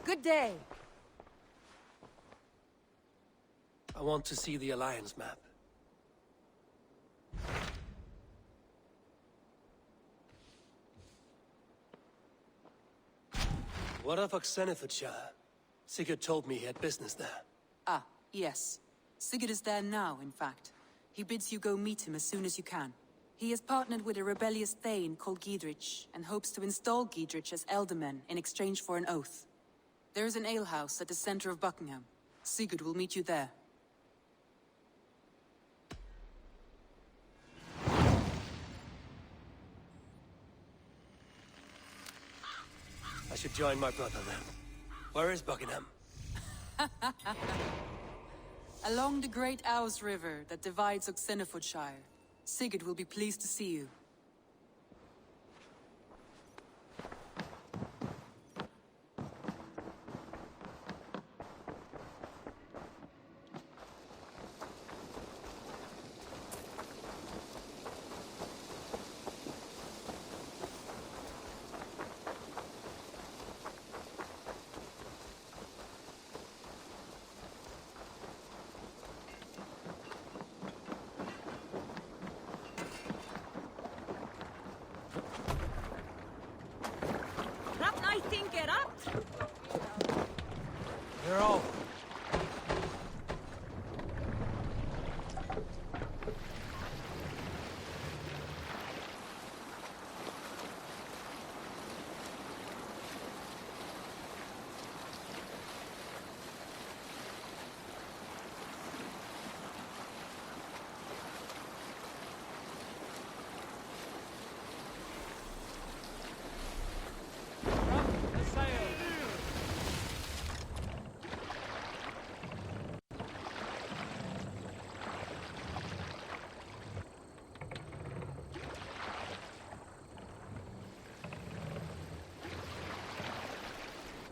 Good day. I want to see the Alliance map. What of Oxenfordshire? Sigurd told me he had business there. Ah, yes. Sigurd is there now, in fact. He bids you go meet him as soon as you can. He has partnered with a rebellious Thane called Giedrich, and hopes to install Giedrich as Elderman in exchange for an oath. There is an alehouse at the center of Buckingham. Sigurd will meet you there. I should join my brother then. Where is Buckingham? Along the Great Ouse River that divides Oxenfordshire. Sigurd will be pleased to see you. They're all.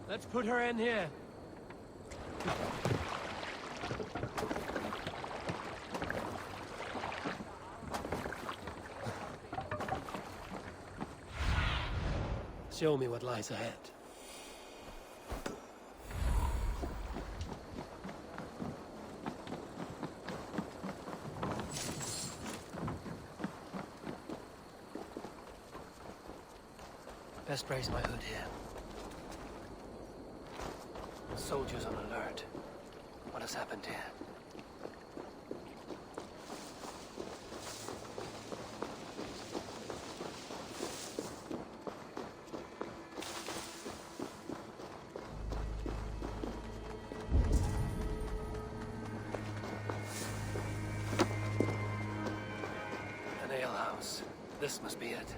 Let's put her in here. Show me what lies ahead. Best raise my hood here. Soldiers on alert. What has happened here? An alehouse. This must be it.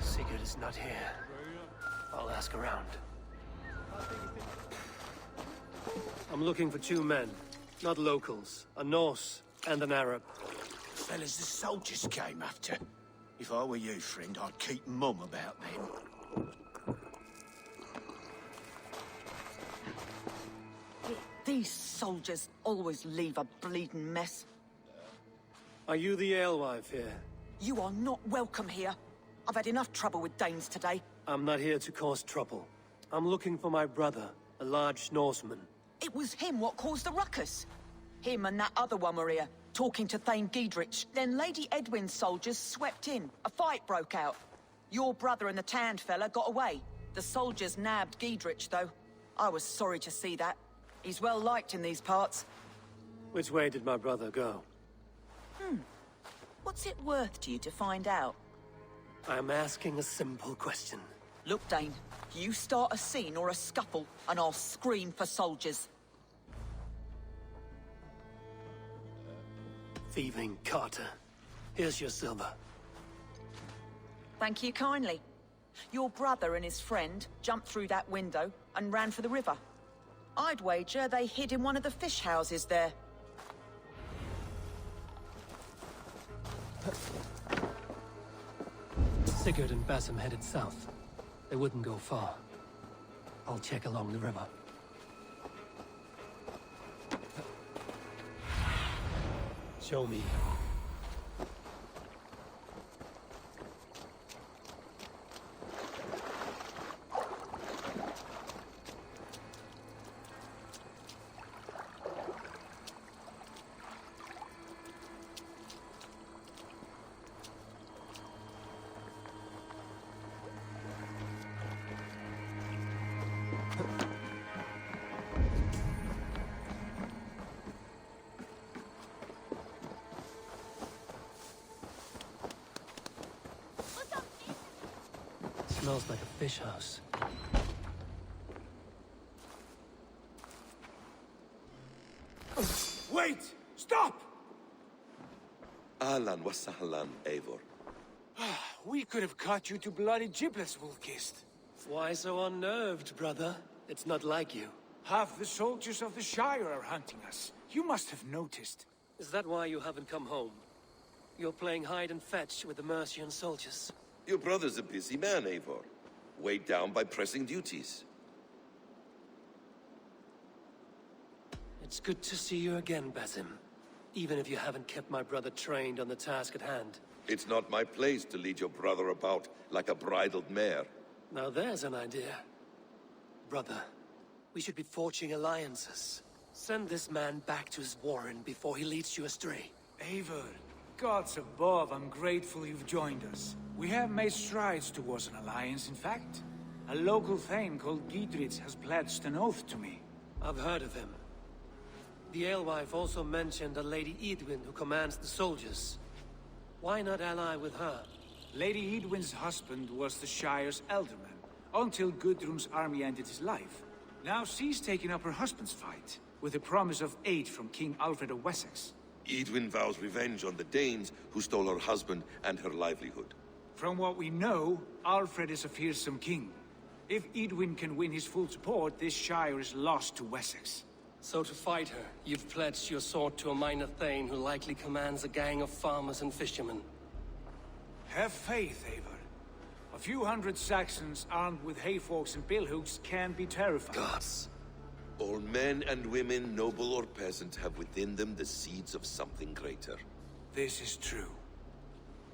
Sigurd is not here. I'll ask around. I'm looking for two men, not locals. A Norse and an Arab. Fellas, the soldiers came after. If I were you, friend, I'd keep mum about them. These soldiers always leave a bleeding mess. Are you the alewife here? You are not welcome here. I've had enough trouble with Danes today. I'm not here to cause trouble. I'm looking for my brother, a large Norseman. It was him what caused the ruckus. Him and that other one were here, talking to Thane Giedrich. Then Lady Edwin's soldiers swept in. A fight broke out. Your brother and the tanned fella got away. The soldiers nabbed Giedrich, though. I was sorry to see that. He's well liked in these parts. Which way did my brother go? What's it worth to you to find out? I'm asking a simple question. Look, Dane, you start a scene or a scuffle, and I'll scream for soldiers. Thieving Carter. Here's your silver. Thank you kindly. Your brother and his friend jumped through that window and ran for the river. I'd wager they hid in one of the fish houses there. Sigurd and Basim headed south. They wouldn't go far. I'll check along the river. Show me. Smells like a fish house. Wait! Stop! Ahlan wa sahlan, Eivor. We could have cut you to bloody giblets, Wolf-Kissed. Why so unnerved, brother? It's not like you. Half the soldiers of the Shire are hunting us. You must have noticed. Is that why you haven't come home? You're playing hide and fetch with the Mercian soldiers. Your brother's a busy man, Eivor. Weighed down by pressing duties. It's good to see you again, Basim. Even if you haven't kept my brother trained on the task at hand. It's not my place to lead your brother about like a bridled mare. Now there's an idea. Brother, we should be forging alliances. Send this man back to his warren before he leads you astray. Eivor, gods above, I'm grateful you've joined us. We have made strides towards an alliance, in fact. A local thane called Giedrich has pledged an oath to me. I've heard of him. The alewife also mentioned a Lady Edwin who commands the soldiers. Why not ally with her? Lady Edwin's husband was the Shire's elderman, until Gudrun's army ended his life. Now she's taken up her husband's fight, with a promise of aid from King Alfred of Wessex. Edwin vows revenge on the Danes who stole her husband and her livelihood. From what we know, Alfred is a fearsome king. If Edwin can win his full support, this Shire is lost to Wessex. So to fight her, you've pledged your sword to a minor thane who likely commands a gang of farmers and fishermen. Have faith, Eivor. A few hundred Saxons armed with hayforks and billhooks can be terrifying. Gods. All men and women, noble or peasant, have within them the seeds of something greater. This is true.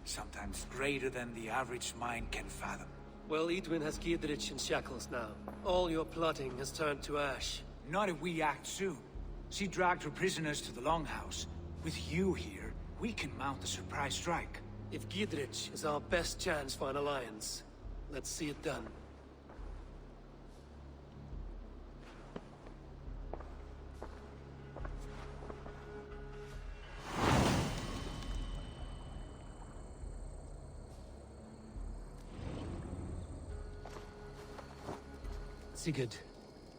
Sometimes greater than the average mind can fathom. Well, Edwin has Giedrich in shackles now. All your plotting has turned to ash. Not if we act soon. She dragged her prisoners to the Longhouse. With you here, we can mount a surprise strike. If Giedrich is our best chance for an alliance, let's see it done. Sigurd,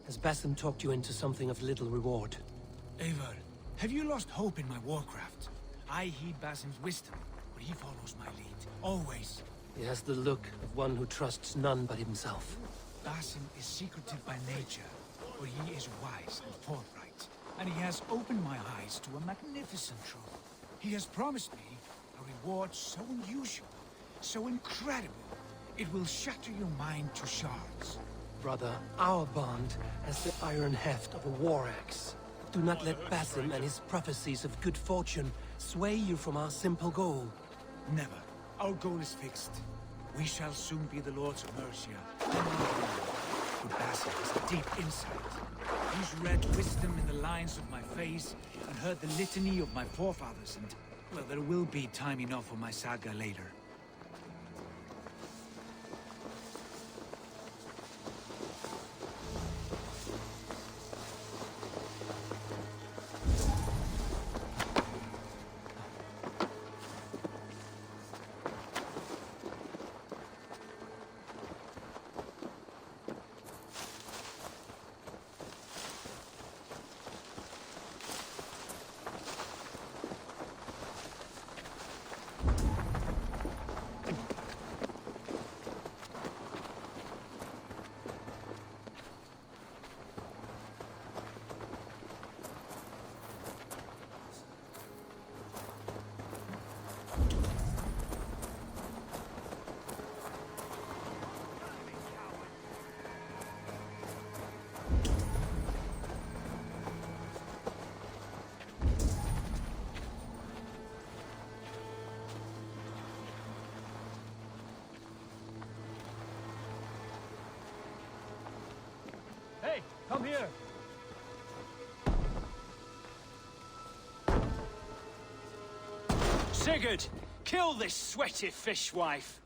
has Basim talked you into something of little reward? Eivor, have you lost hope in my warcraft? I heed Basim's wisdom, but he follows my lead. Always. He has the look of one who trusts none but himself. Basim is secretive by nature, but he is wise and forthright. And he has opened my eyes to a magnificent truth. He has promised me a reward so unusual, so incredible, it will shatter your mind to shards. Brother, our bond has the iron heft of a war axe. Do not let Basim and his prophecies of good fortune sway you from our simple goal. Never. Our goal is fixed. We shall soon be the lords of Mercia. But Basim has a deep insight. He's read wisdom in the lines of my face and heard the litany of my forefathers, and, well, there will be time enough for my saga later. Come here! Sigurd, kill this sweaty fishwife.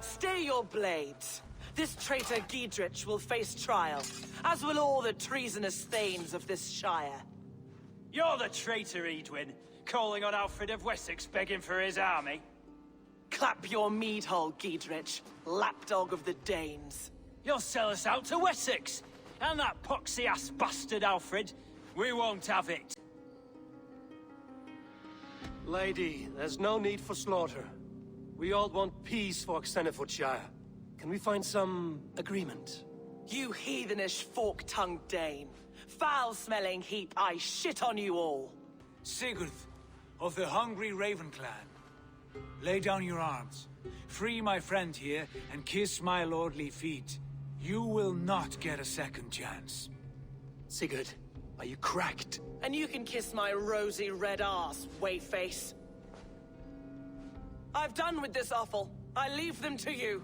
Stay your blades. This traitor Giedrich will face trial, as will all the treasonous thanes of this shire. You're the traitor, Edwin, calling on Alfred of Wessex begging for his army. Clap your mead hole, Giedrich, lapdog of the Danes. You'll sell us out to Wessex, and that poxy-ass bastard Alfred. We won't have it. Lady, there's no need for slaughter. We all want peace for Xenofordshire. Can we find some agreement? You heathenish fork-tongued Dane. Foul-smelling heap, I shit on you all. Sigurd, of the Hungry Raven clan. Lay down your arms. Free my friend here, and kiss my lordly feet. You will not get a second chance. Sigurd, are you cracked? And you can kiss my rosy red arse, wayface. I've done with this offal. I leave them to you.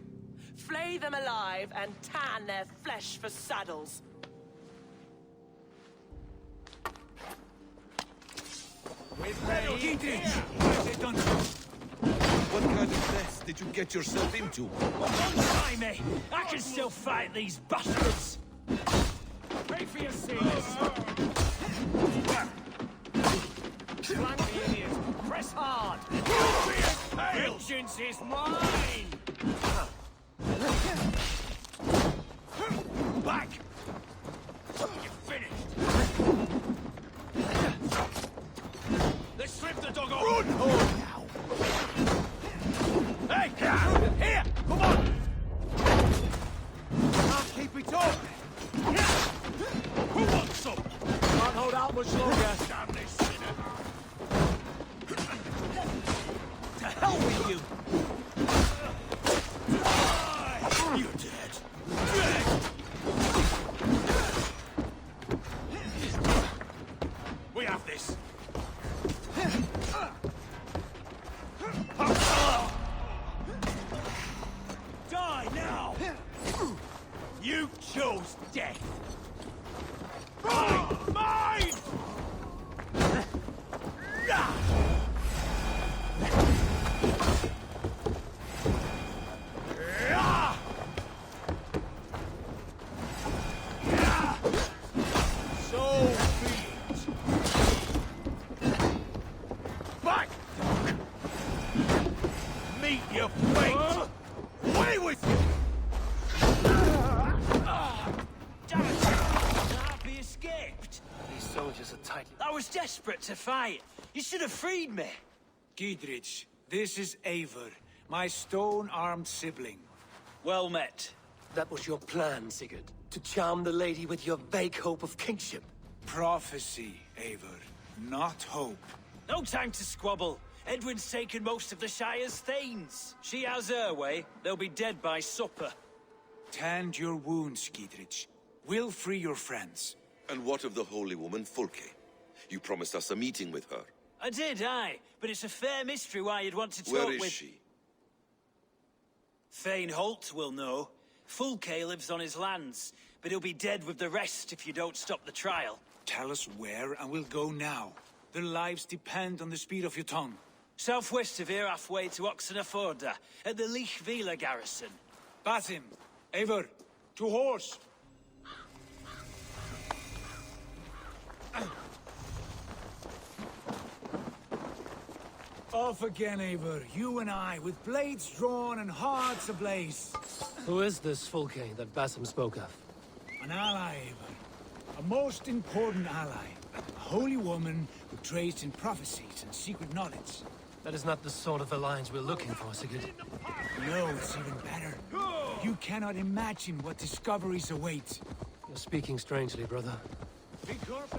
Flay them alive and tan their flesh for saddles. What kind of mess did you get yourself into? Don't try me! I can still fight these bastards! Pray for your sins! Flank the idiots! Press hard! Vengeance is mine! Back! You're finished! Let's strip the dog off! Run! Oh, now! Hey! Here! Come on! Can't keep it up! Who wants some? Can't hold out much longer. Damn this sinner! To hell with you! You're dead. Dead! We have this. Die now! You chose death! Mine! Mine! So be it! Back! Meet your fate! Away with you! Damn it! Can't be escaped! These soldiers are tightly... I was desperate to fight. You should have freed me. Giedrich, this is Eivor, my stone-armed sibling. Well met. That was your plan, Sigurd. To charm the lady with your vague hope of kingship. Prophecy, Eivor, not hope. No time to squabble. Edwin's taken most of the Shire's thanes. She has her way. They'll be dead by supper. Tend your wounds, Giedrich. We'll free your friends. And what of the holy woman Fulke? You promised us a meeting with her. I did, aye. But it's a fair mystery why you'd want to talk Where with... is she? Thane Holt will know. Fulke lives on his lands, but he'll be dead with the rest if you don't stop the trial. Tell us where, and we'll go now. Their lives depend on the speed of your tongue. Southwest of here, halfway to Oxenaforda, at the Lichvila garrison. Basim, Eivor, to horse! Off again, Eivor. You and I, with blades drawn and hearts ablaze. Who is this Fulke that Basim spoke of? An ally, Eivor. A most important ally. A holy woman who trades in prophecies and secret knowledge. That is not the sort of alliance we're looking for, Sigurd. No, it's even better. You cannot imagine what discoveries await. You're speaking strangely, brother. Because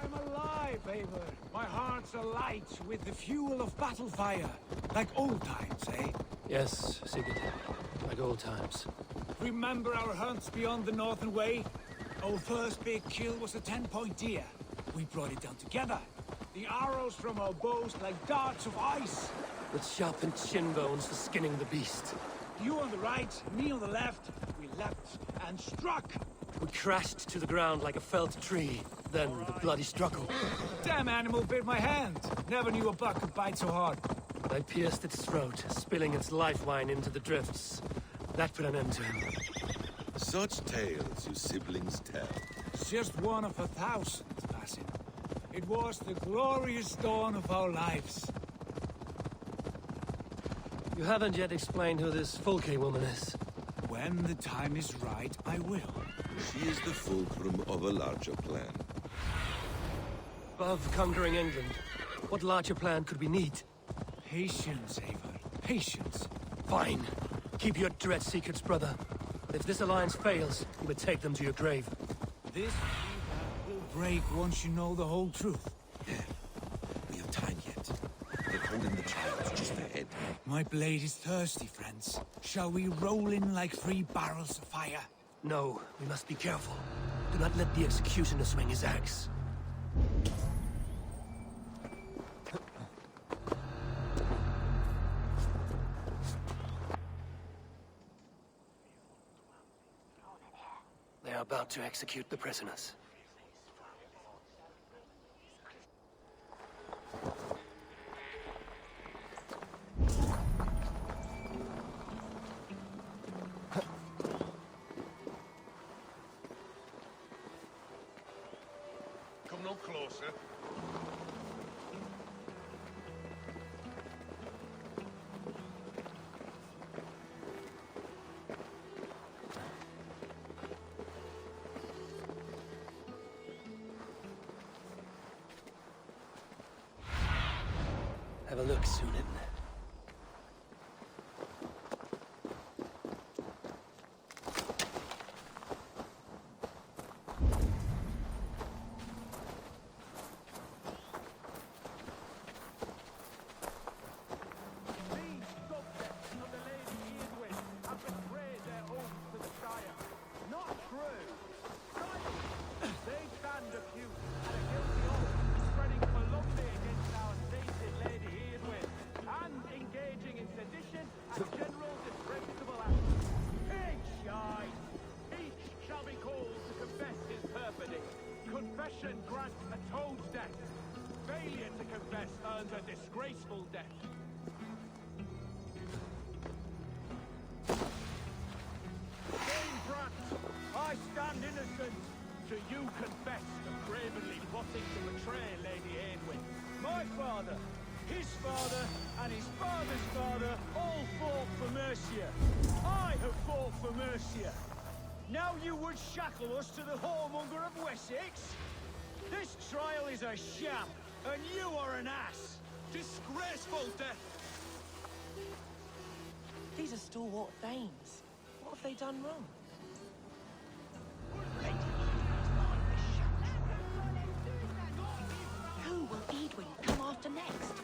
I'm alive, Eivor. My heart's alight with the fuel of battle fire. Like old times, eh? Yes, Sigurd. Like old times. Remember our hunts beyond the Northern Way? Our first big kill was a 10-point deer. We brought it down together. The arrows from our bows like darts of ice. With sharpened shin bones for skinning the beast. You on the right, me on the left. We leapt and struck. We crashed to the ground like a felled tree. Then the bloody struggle. Damn animal bit my hand. Never knew a buck could bite so hard. I pierced its throat, spilling its life wine into the drifts. That put an end to him. Such tales you siblings tell. It's just one of 1,000, Assasin. It was the glorious dawn of our lives. You haven't yet explained who this Fulke woman is. When the time is right, I will. She is the fulcrum of a larger plan. Above conquering England, what larger plan could we need? Patience, Eivor. Patience. Fine. Keep your dread secrets, brother. If this alliance fails, you may take them to your grave. This will break once you know the whole truth. Yeah. We have time yet. They're holding the trials just ahead. My blade is thirsty, friends. Shall we roll in like 3 barrels of fire? No, we must be careful. Do not let the executioner swing his axe. They are about to execute the prisoners. Come no closer. Have a look, Sunan. Confession grants atones death. Failure to confess earns a disgraceful death. Dame Brant, I stand innocent. Do you confess to cravenly plotting to betray Lady Eowyn? My father, his father, and his father's father all fought for Mercia. I have fought for Mercia. Now you would shackle us to the whoremonger of Wessex? This trial is a sham, and you are an ass! Disgraceful death! These are stalwart thanes. What have they done wrong? Who will Edwin come after next?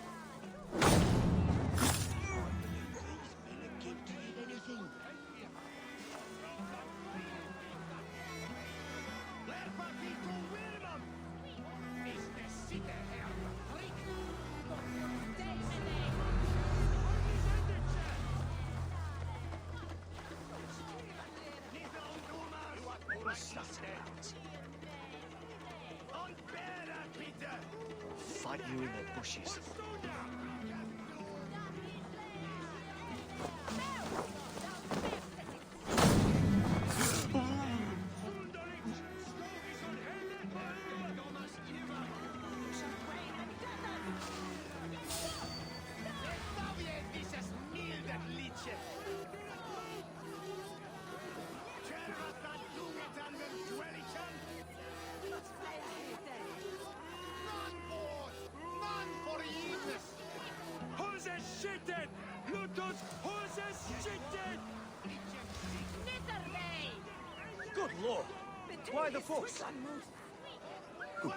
Fight you in the bushes. Skitten! Luthers, horses, skitten! Good lord! Why the fuss? Good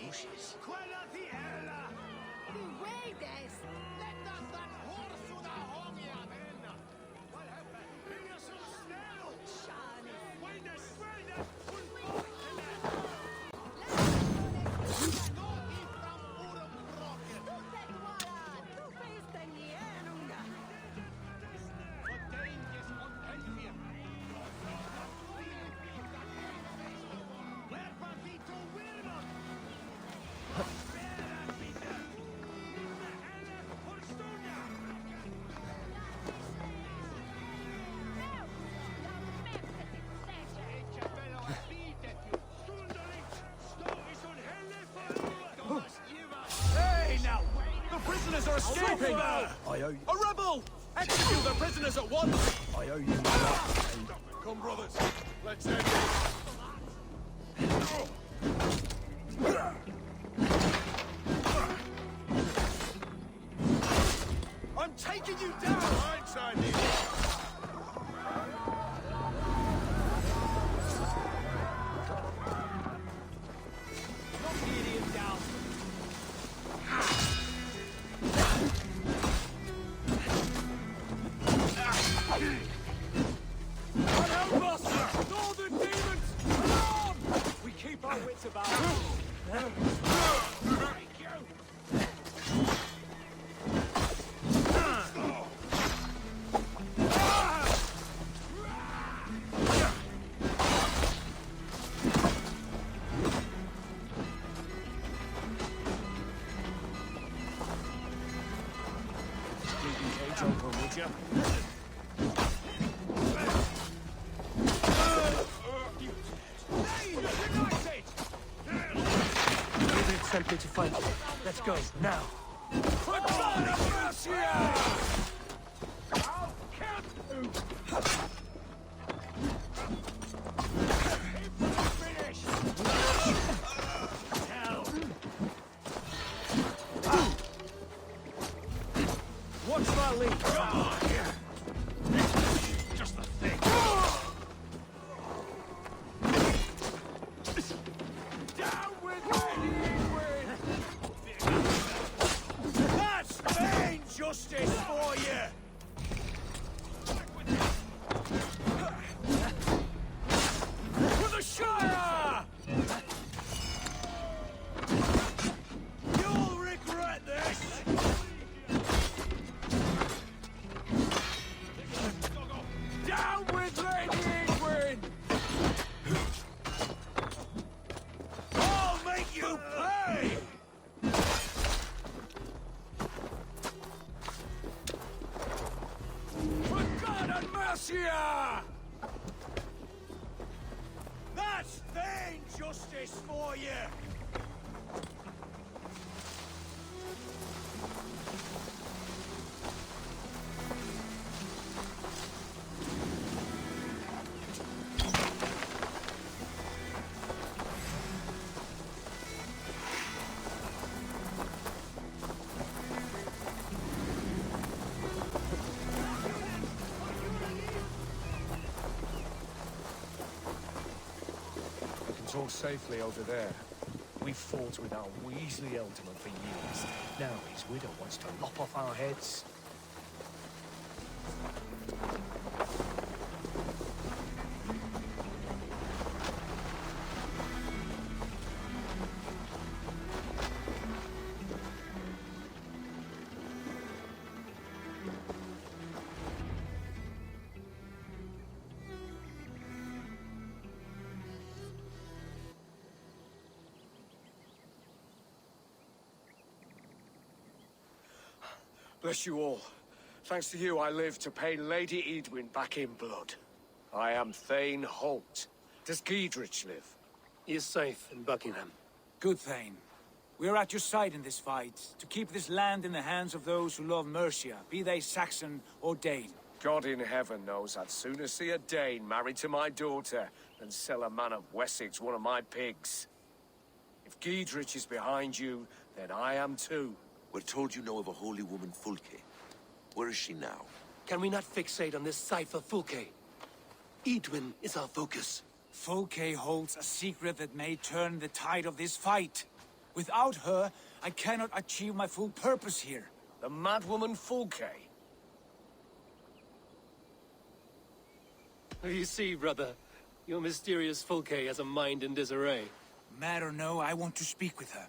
bushes. sleeping! I owe you. A rebel! Execute the prisoners at once! I owe you nothing. Come, brothers. Let's end this. I'm taking you down! Blindside me! Knock the idiot down! God help us! Northern demons! Come on! We keep our wits about us. Thank you! Sent me to find you. Let's go, now. For God of mercy! I'll count you! Finish! Hell! Watch my lead! Come on here! Just the thing! Down with That's vain justice for you! For the Shire! You'll regret this! Down with Lady Eivor! I'll make you pay! For God and mercy! That's vain justice for you! All safely over there. We fought with our Weasley Ealdorman for years. Now his widow wants to lop off our heads. Bless you all. Thanks to you, I live to pay Lady Eadwyn back in blood. I am Thane Holt. Does Giedrich live? He is safe in Buckingham. Good, Thane. We are at your side in this fight, to keep this land in the hands of those who love Mercia, be they Saxon or Dane. God in heaven knows I'd sooner see a Dane married to my daughter than sell a man of Wessex one of my pigs. If Giedrich is behind you, then I am too. We're told you know of a holy woman, Fulke. Where is she now? Can we not fixate on this cipher, Fulke? Eadwyn is our focus. Fulke holds a secret that may turn the tide of this fight. Without her, I cannot achieve my full purpose here. The madwoman Fulke? You see, brother, your mysterious Fulke has a mind in disarray. Mad or no, I want to speak with her.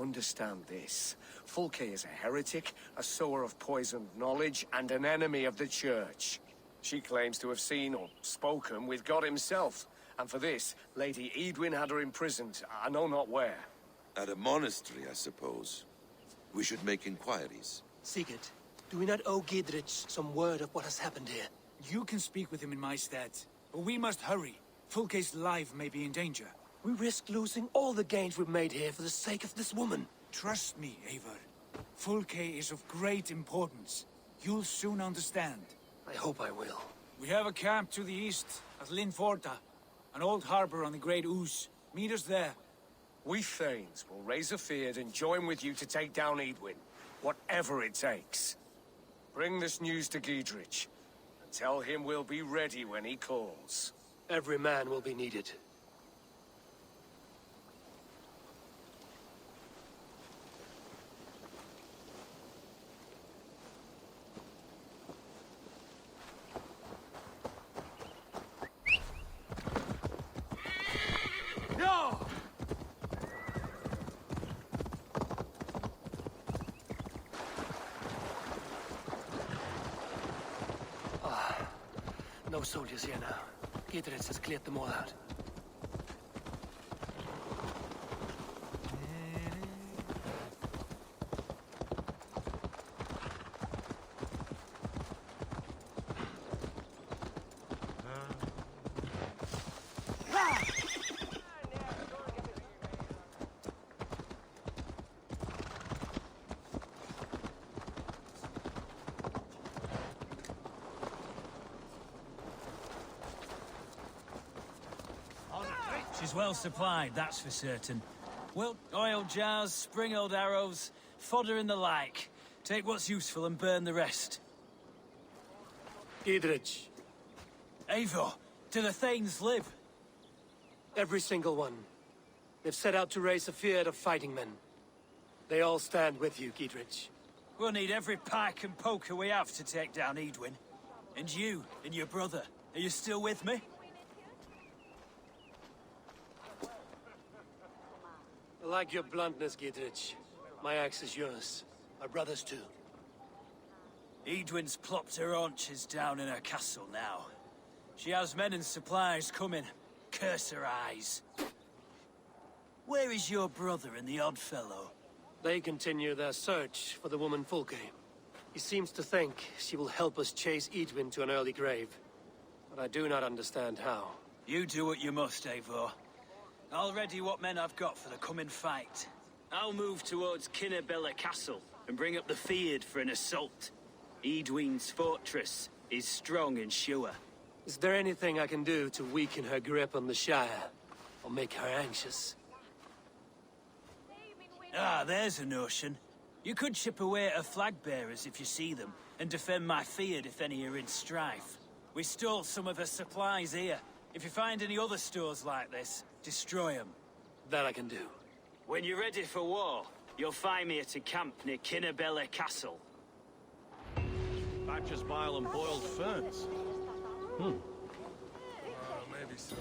Understand this. Fulke is a heretic, a sower of poisoned knowledge, and an enemy of the Church. She claims to have seen or spoken with God himself. And for this, Lady Eadwyn had her imprisoned, I know not where. At a monastery, I suppose. We should make inquiries. Sigurd, do we not owe Giedrich some word of what has happened here? You can speak with him in my stead, but we must hurry. Fulke's life may be in danger. We risk losing all the gains we've made here for the sake of this woman. Trust me, Eivor. Fulke is of great importance. You'll soon understand. I hope I will. We have a camp to the east at Linforta, an old harbor on the Great Ouse. Meet us there. We Thanes will raise a feard and join with you to take down Edwin, whatever it takes. Bring this news to Giedrich, and tell him we'll be ready when he calls. Every man will be needed. No! No soldiers here now. Giedrich has cleared them all out. She's well supplied, that's for certain. Well, oil jars, spring-old arrows, fodder and the like. Take what's useful and burn the rest. Giedrich. Eivor, do the Thanes live? Every single one. They've set out to raise a fear of fighting men. They all stand with you, Giedrich. We'll need every pike and poker we have to take down Edwin. And you, and your brother, are you still with me? I like your bluntness, Giedrich. My axe is yours. My brother's too. Edwin's plopped her haunches down in her castle now. She has men and supplies coming. Curse her eyes. Where is your brother and the odd fellow? They continue their search for the woman Fulke. He seems to think she will help us chase Edwin to an early grave. But I do not understand how. You do what you must, Eivor. I'll ready what men I've got for the coming fight. I'll move towards Kinnabella Castle and bring up the feared for an assault. Edwin's fortress is strong and sure. Is there anything I can do to weaken her grip on the Shire? Or make her anxious? Ah, there's a notion. You could chip away at her flag-bearers if you see them, and defend my feared if any are in strife. We stole some of her supplies here. If you find any other stores like this, destroy them. That I can do. When you're ready for war, you'll find me at a camp near Kinnabella Castle. Batcher's bile and boiled ferns. Maybe so.